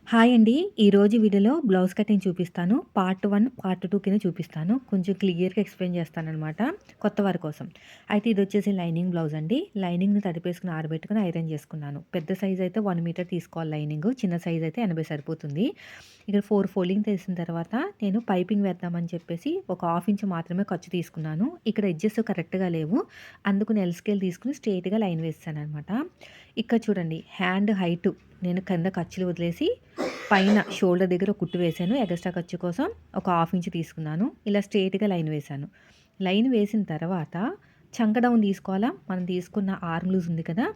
Hi అండి. ఈరోజు వీడియోలో బ్లౌజ్ కటింగ్ చూపిస్తాను. పార్ట్ 1, పార్ట్ 2 కింద చూపిస్తాను. కొంచెం క్లియర్‌గా ఎక్స్‌ప్లెయిన్ చేస్తాననమాట కొత్త వారి కోసం. అయితే ఇదొచ్చేసి లైనింగ్ బ్లౌజ్ అండి. లైనింగ్‌ని తడిపేసుకొని ఆరబెట్టుకొని ఐరన్ చేసుకున్నాను. పెద్ద సైజ్ అయితే 1 మీటర్ తీసుకోవాలి లైనింగు. చిన్న సైజ్ అయితే 80 సరిపోతుంది. ఇక్కడ 4 ఫోల్డింగ్ చేసిన తర్వాత నేను పైపింగ్ వేద్దామని చెప్పేసి ఒక హాఫ్ ఇంచ్ మాత్రమే ఖర్చు తీసుకున్నాను. ఇక్కడ ఎడ్జెస్ కరెక్ట్‌గా లేవు. అందుకు ఎల్ స్కేల్ తీసుకొని స్ట్రెయిట్‌గా లైన్ వేసేసాననమాట. ఇక్కడ చూడండి హ్యాండ్ హైటు నేను కింద ఖర్చులు వదిలేసి పైన షోల్డర్ దగ్గర ఒక కుట్టు వేశాను. ఎగస్ట్రా ఖర్చు కోసం ఒక హాఫ్ ఇంచ్ తీసుకున్నాను. ఇలా స్ట్రెయిట్‌గా లైన్ వేశాను. లైన్ వేసిన తర్వాత చంక డౌన్ తీసుకోవాలా. మనం తీసుకున్న ఆర్మ్ లూజ్ ఉంది కదా!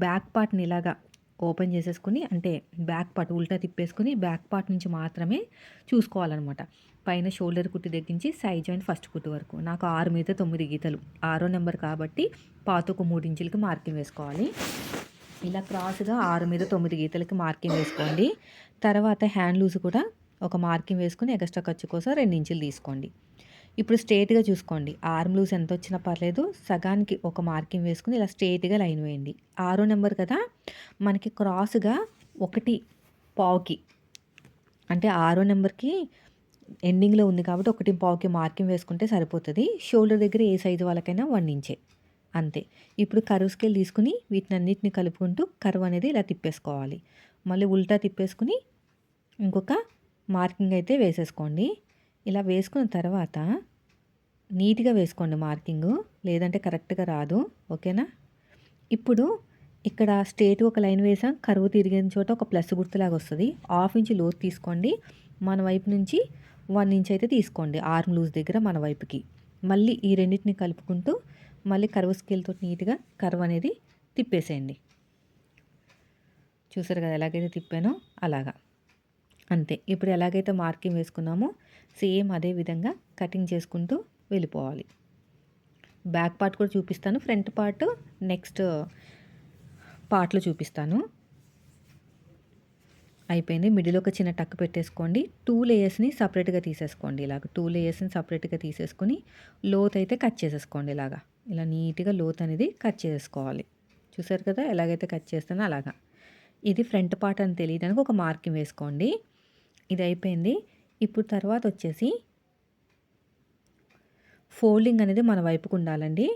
బ్యాక్ పార్ట్‌ని ఇలాగా ఓపెన్ చేసేసుకొని అంటే బ్యాక్ పార్ట్ ఉల్టా తిప్పేసుకొని బ్యాక్ పార్ట్ నుంచి మాత్రమే చూసుకోవాలనమాట. పైన షోల్డర్ కుట్టు దగ్గరించి సైడ్ జాయింట్ ఫస్ట్ కుట్టు వరకు. నాకు 6 మీద 9 గీతలు. ఆరో నెంబర్ కాబట్టి పాతొక 3 ఇంచులకి మార్కింగ్ వేసుకోవాలి. ఇలా క్రాస్‌గా 6 మీద 9 గీతలకి మార్కింగ్ వేసుకోండి. తర్వాత హ్యాండ్ లూజ్ కూడా ఒక మార్కింగ్ వేసుకొని ఎగస్ట్రా ఖర్చు కోసం 2 ఇంచులు తీసుకోండి. ఇప్పుడు స్ట్రెయిట్‌గా చూసుకోండి. ఆర్మ్ లూజ్ ఎంతొచ్చినా పర్లేదు. సగానికి ఒక మార్కింగ్ వేసుకొని ఇలా స్ట్రెయిట్‌గా లైన్ వేయండి. ఆరో నెంబర్ కదా! మనకి క్రాస్‌గా 1 పావుకి అంటే ఆరో నెంబర్‌కి ఎండింగ్‌లో ఉంది కాబట్టి 1 పావుకి మార్కింగ్ వేసుకుంటే సరిపోతది. షోల్డర్ దగ్గర ఏ సైజు వాళ్ళకైనా 1 ఇంచే. అంతే. ఇప్పుడు కర్వ్ స్కేల్ తీసుకొని వీటినన్నిటిని కలుపుకుంటూ కర్వ్ అనేది ఇలా తిప్పేసుకోవాలి. మళ్ళీ ఉల్టా తిప్పేసుకొని ఇంకొక మార్కింగ్ అయితే వేసేసుకోండి. ఇలా వేసుకున్న తర్వాత నీట్‌గా వేసుకోండి మార్కింగు. లేదంటే కరెక్ట్‌గా రాదు. ఓకేనా? ఇప్పుడు ఇక్కడ స్ట్రెయిట్‌గా ఒక లైన్ వేసాం. కర్వ్ తిరిగిన చోట ఒక ప్లస్ గుర్తులాగా వస్తది. హాఫ్ ఇంచ్ లోతు తీసుకోండి. మన వైపు నుంచి 1 ఇంచ్ అయితే తీసుకోండి. ఆర్మ్ లూజ్ దగ్గర మన వైపుకి. మళ్ళీ ఈ రెండిటిని కలుపుకుంటూ మళ్ళీ కర్వ్ స్కేల్‌తో నీట్‌గా కర్వ్ అనేది తిప్పేసేయండి. చూసారు కదా! ఎలాగైతే తిప్పానో అలాగా. అంతే. ఇప్పుడు ఎలాగైతే మార్కింగ్ వేసుకున్నామో సేమ్ అదే విధంగా కటింగ్ చేసుకుంటూ వెళ్ళిపోవాలి. బ్యాక్ పార్ట్ కూడా చూపిస్తాను. ఫ్రంట్ పార్ట్ నెక్స్ట్ పార్ట్‌లో చూపిస్తాను. అయిపోయింది. మిడిల్‌లో ఒక చిన్న టక్ పెట్టేసుకోండి. 2 లేయర్స్‌ని సెపరేట్‌గా తీసేసుకోండి. ఇలాగ 2 లేయర్స్‌ని సెపరేట్‌గా తీసేసుకొని లోతైతే కట్ చేసేసుకోండి ఇలాగా. ఇలా నీట్‌గా లోత్ అనేది కట్ చేసేసుకోవాలి. చూసారు కదా! ఎలాగైతే కట్ చేస్తానో అలాగా. ఇది ఫ్రంట్ పార్ట్ అని తెలియడానికి ఒక మార్కింగ్ వేసుకోండి. ఇది అయిపోయింది. ఇప్పుడు తర్వాత వచ్చేసి ఫోల్డింగ్ అనేది మన వైపుకు ఉండాలండి.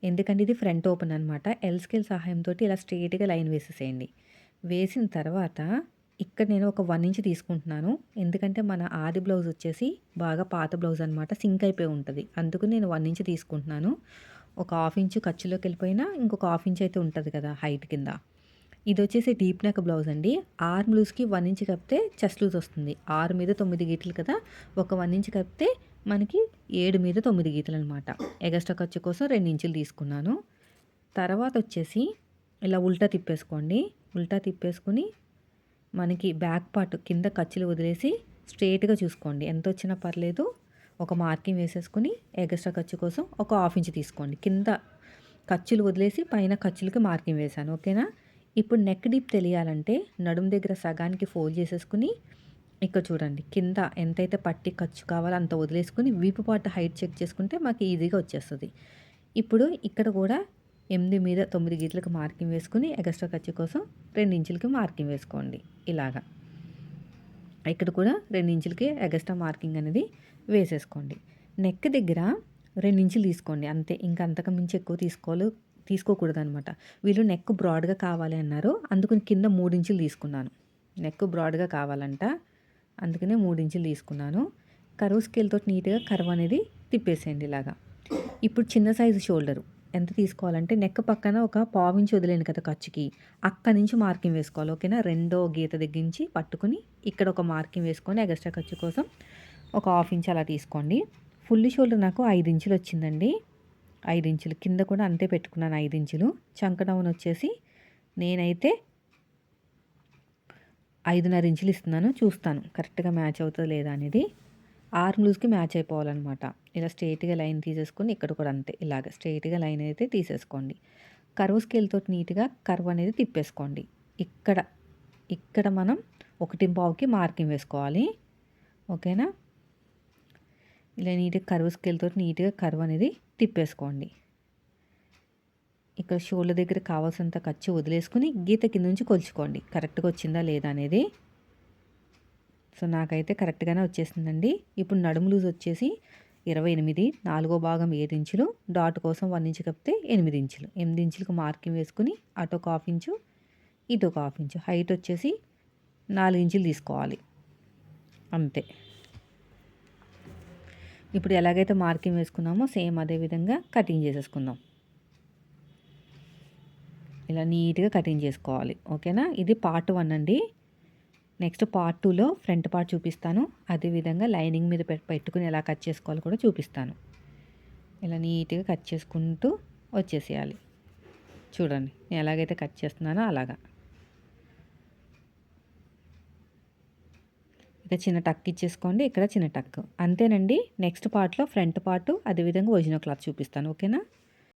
ఎందుకంటే ఇది ఫ్రంట్ ఓపెన్ అనమాట. ఎల్ స్కేల్ సహాయంతో ఇలా స్ట్రెయిట్‌గా లైన్ వేసేసేయండి. వేసిన తర్వాత ఇక్కడ నేను ఒక 1 ఇంచ్ తీసుకుంటున్నాను. ఎందుకంటే మన ఆది బ్లౌజ్ వచ్చేసి బాగా పాత బ్లౌజ్ అనమాట. సింక్ అయిపోయి ఉంటది. అందుకు నేను 1 ఇంచ్ తీసుకుంటున్నాను. ఒక హాఫ్ ఇంచ్ ఖర్చులోకి వెళ్ళిపోయినా ఇంకొక హాఫ్ ఇంచ్ అయితే ఉంటది కదా! హైట్ కింద. ఇదొచ్చేసి డీప్ నెక్ బ్లౌజ్ అండి. ఆర్మ్ లూజ్‌కి 1 ఇంచ్ కప్పితే చెస్ట్ లూజ్ వస్తుంది. 6 మీద 9 గీతలు కదా! ఒక 1 ఇంచ్ కప్పితే మనకి 7 మీద 9 గీతలనమాట. ఎగస్ట్రా ఖర్చు కోసం 2 ఇంచులు తీసుకున్నాను. తర్వాత వచ్చేసి ఇలా ఉల్టా తిప్పేసుకోండి. ఉల్టా తిప్పేసుకొని మనకి బ్యాక్ పార్ట్ కింద ఖర్చులు వదిలేసి స్ట్రెయిట్‌గా చూసుకోండి. ఎంతొచ్చినా పర్లేదు. ఒక మార్కింగ్ వేసేసుకొని ఎగస్ట్రా ఖర్చు కోసం ఒక హాఫ్ ఇంచ్ తీసుకోండి. కింద ఖర్చులు వదిలేసి పైన ఖర్చులకి మార్కింగ్ వేశాను. ఓకేనా? ఇప్పుడు నెక్ డీప్ తెలియాలంటే నడుము దగ్గర సగానికి ఫోల్డ్ చేసేసుకొని ఇక్కడ చూడండి కింద ఎంతైతే పట్టి ఖర్చు కావాలో అంత వదిలేసుకొని వీపు పార్ట్ హైట్ చెక్ చేసుకుంటే మాకు ఈజీగా వచ్చేస్తది. ఇప్పుడు ఇక్కడ కూడా 8 మీద 9 గీతలకు మార్కింగ్ వేసుకొని ఎగస్ట్రా ఖర్చు కోసం 2 ఇంచులకి మార్కింగ్ వేసుకోండి. ఇలాగా. ఇక్కడ కూడా 2 ఇంచులకి ఎగస్ట్రా మార్కింగ్ అనేది వేసేసుకోండి. నెక్ దగ్గర 2 ఇంచులు తీసుకోండి అంతే. ఇంకా అంతకు మించి ఎక్కువ తీసుకోకూడదనమాట. వీళ్ళు నెక్ బ్రాడ్‌గా కావాలి అన్నారు. అందుకని కింద 3 ఇంచులు తీసుకున్నాను. నెక్ బ్రాడ్‌గా కావాలంట. అందుకనే 3 ఇంచులు తీసుకున్నాను. కర్వ్ స్కేల్ తోటి నీట్‌గా కర్వ్ అనేది తిప్పేసేయండి ఇలాగా. ఇప్పుడు చిన్న సైజు షోల్డరు ఎంత తీసుకోవాలంటే నెక్ పక్కన ఒక పావించి వదిలేను కదా ఖర్చుకి. అక్కడి నుంచి మార్కింగ్ వేసుకోవాలి. ఓకేనా? రెండో గీత దగ్గర నుంచి పట్టుకొని ఇక్కడ ఒక మార్కింగ్ వేసుకొని ఎగస్ట్రా ఖర్చు కోసం ఒక హాఫ్ ఇంచ్ అలా తీసుకోండి. ఫుల్ షోల్డర్ నాకు 5 ఇంచులు వచ్చిందండి. 5 ఇంచులు కింద కూడా అంతే పెట్టుకున్నాను 5 ఇంచులు. చంక డౌన్ వచ్చేసి నేనైతే 5.5 ఇంచులు ఇస్తున్నాను. చూస్తాను కరెక్ట్‌గా మ్యాచ్ అవుతదో లేదా అనేది. ఆర్మ్ లూజ్‌కి మ్యాచ్ అయిపోవాలనమాట. ఇలా స్ట్రెయిట్‌గా లైన్ తీసేసుకొని ఇక్కడ కూడా అంతే ఇలాగ స్ట్రెయిట్‌గా లైన్ అయితే తీసేసుకోండి. కర్వ్ స్కేల్ తోటి నీట్‌గా కర్వ్ అనేది తిప్పేసుకోండి. ఇక్కడ, ఇక్కడ మనం 1.5కి మార్కింగ్ వేసుకోవాలి. ఓకేనా? ఇలా నీట్‌గా కర్వ్ స్కేల్ తోటి నీట్‌గా కర్వ్ అనేది తిప్పేసుకోండి. ఇక్కడ షోల్డర్ దగ్గర కావాల్సినంత ఖర్చు వదిలేసుకొని గీత కింద నుంచి కొలుచుకోండి. కరెక్ట్‌గా వచ్చిందా లేదా అనేది. సో, నాకైతే కరెక్ట్‌గానే వచ్చేసిందండి. ఇప్పుడు నడుము లూజ్ వచ్చేసి 28, నాలుగో భాగం 7 ఇంచులు, డాట్ కోసం 1 ఇంచ్ కప్పితే 8 ఇంచులు. 8 ఇంచులకు మార్కింగ్ వేసుకొని అటు ఒక హాఫ్ ఇంచు, ఇటు ఒక హాఫ్ ఇంచు. హైట్ వచ్చేసి 4 ఇంచులు తీసుకోవాలి. అంతే. ఇప్పుడు ఎలాగైతే మార్కింగ్ వేసుకున్నామో సేమ్ అదే విధంగా కటింగ్ చేసేసుకుందాం. ఇలా నీట్‌గా కటింగ్ చేసుకోవాలి. ఓకేనా? ఇది పార్ట్ 1 అండి. నెక్స్ట్ పార్ట్ 2లో ఫ్రంట్ పార్ట్ చూపిస్తాను. అదేవిధంగా లైనింగ్ మీద పెట్టుకుని ఎలా కట్ చేసుకోవాలో కూడా చూపిస్తాను. ఇలా నీట్‌గా కట్ చేసుకుంటూ వచ్చేసేయాలి. చూడండి నేను ఎలాగైతే కట్ చేస్తున్నానో అలాగా. ఇక్కడ చిన్న టక్ ఇచ్చేసుకోండి. ఇక్కడ చిన్న టక్. అంతేనండి. నెక్స్ట్ పార్ట్‌లో ఫ్రంట్ పార్ట్ అదేవిధంగా ఒరిజినల్ క్లాత్ చూపిస్తాను. ఓకేనా?